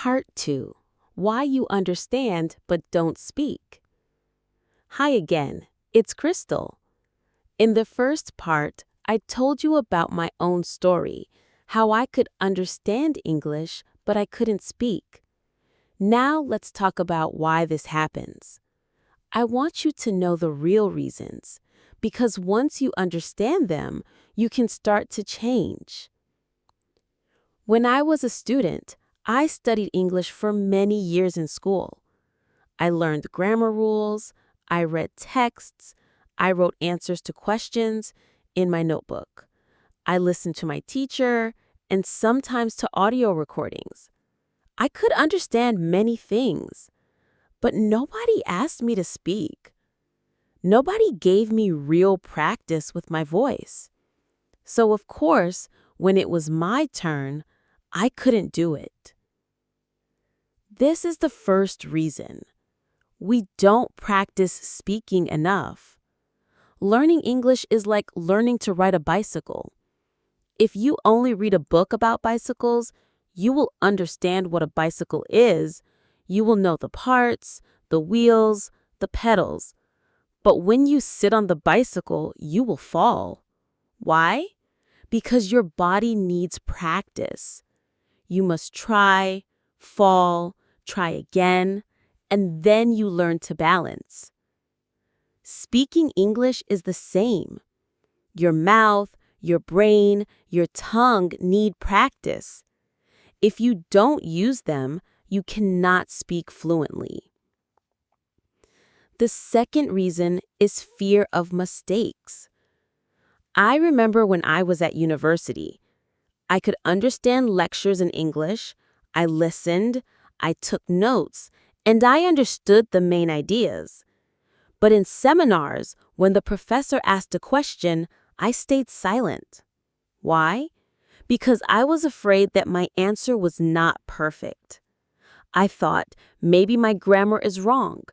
Part 2. Why you understand but don't speak. Hi again, it's Crystal. In the first part, I told you about my own story, how I could understand English but I couldn't speak. Now let's talk about why this happens. I want you to know the real reasons, because once you understand them, you can start to change. When I was a student, I studied English for many years in school. I learned grammar rules, I read texts, I wrote answers to questions in my notebook. I listened to my teacher and sometimes to audio recordings. I could understand many things, but nobody asked me to speak. Nobody gave me real practice with my voice. So of course, when it was my turn, I couldn't do it. This is the first reason. We don't practice speaking enough. Learning English is like learning to ride a bicycle. If you only read a book about bicycles, you will understand what a bicycle is. You will know the parts, the wheels, the pedals. But when you sit on the bicycle, you will fall. Why? Because your body needs practice. You must try, fall, try again, and then you learn to balance. Speaking English is the same. Your mouth, your brain, your tongue need practice. If you don't use them, you cannot speak fluently. The second reason is fear of mistakes. I remember when I was at university, I could understand lectures in English, I listened, I took notes, and I understood the main ideas. But in seminars, when the professor asked a question, I stayed silent. Why? Because I was afraid that my answer was not perfect. I thought, maybe my grammar is wrong.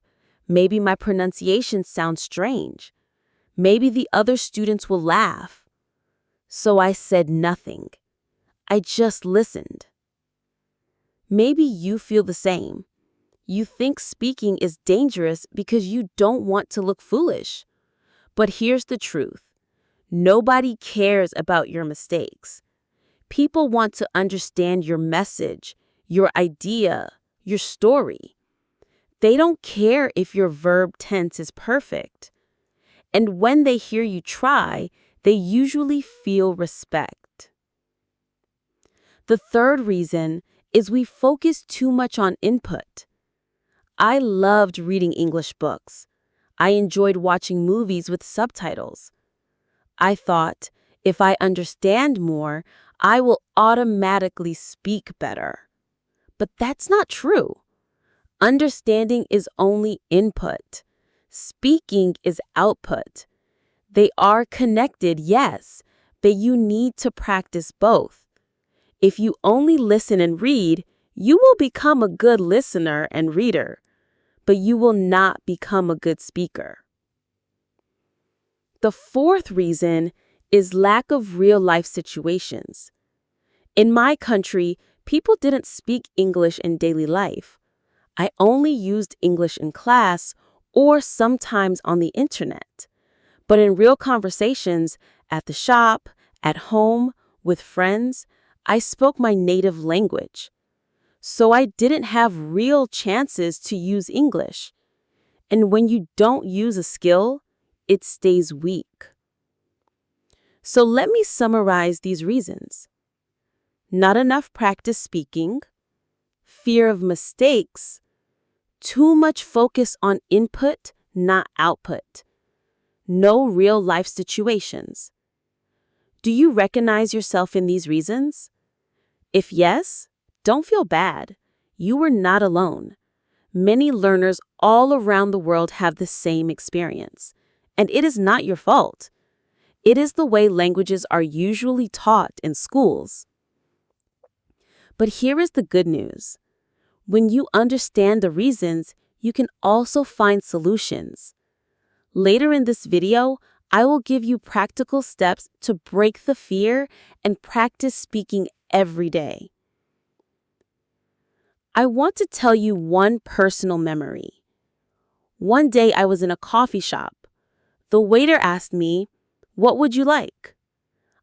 Maybe my pronunciation sounds strange. Maybe the other students will laugh. So I said nothing. I just listened. Maybe you feel the same. You think speaking is dangerous because you don't want to look foolish. But here's the truth. Nobody cares about your mistakes. People want to understand your message, your idea, your story. They don't care if your verb tense is perfect. And when they hear you try, they usually feel respect. The third reason is we focus too much on input. I loved reading English books. I enjoyed watching movies with subtitles. I thought, if I understand more, I will automatically speak better. But that's not true. Understanding is only input. Speaking is output. They are connected, yes, but you need to practice both. If you only listen and read, you will become a good listener and reader, but you will not become a good speaker. The fourth reason is lack of real-life situations. In my country, people didn't speak English in daily life. I only used English in class or sometimes on the internet. But in real conversations, at the shop, at home, with friends, I spoke my native language. So I didn't have real chances to use English. And when you don't use a skill, it stays weak. So let me summarize these reasons. Not enough practice speaking, fear of mistakes, too much focus on input, not output, no real-life situations. Do you recognize yourself in these reasons? If yes, don't feel bad. You are not alone. Many learners all around the world have the same experience, and it is not your fault. It is the way languages are usually taught in schools. But here is the good news. When you understand the reasons, you can also find solutions. Later in this video, I will give you practical steps to break the fear and practice speaking every day. I want to tell you one personal memory. One day I was in a coffee shop. The waiter asked me, "What would you like?"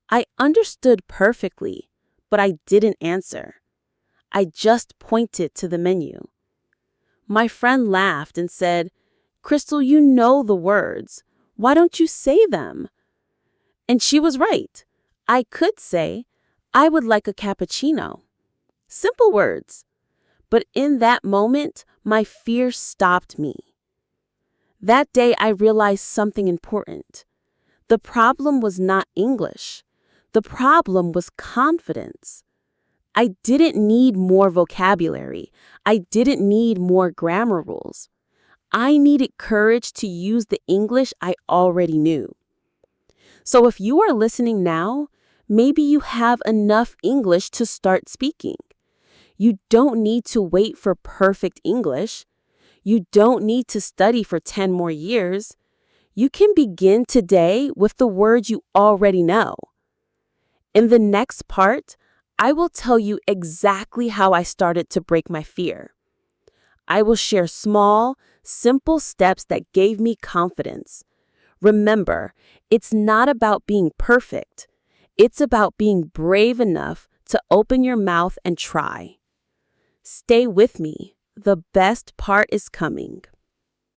I understood perfectly, but I didn't answer. I just pointed to the menu. My friend laughed and said, "Crystal, you know the words. Why don't you say them?" And she was right. I could say, "I would like a cappuccino." Simple words. But in that moment, my fear stopped me. That day, I realized something important. The problem was not English. The problem was confidence. I didn't need more vocabulary. I didn't need more grammar rules. I needed courage to use the English I already knew. So if you are listening now, maybe you have enough English to start speaking. You don't need to wait for perfect English. You don't need to study for 10 more years. You can begin today with the words you already know. In the next part, I will tell you exactly how I started to break my fear. I will share small, simple steps that gave me confidence. Remember, it's not about being perfect. It's about being brave enough to open your mouth and try. Stay with me. The best part is coming.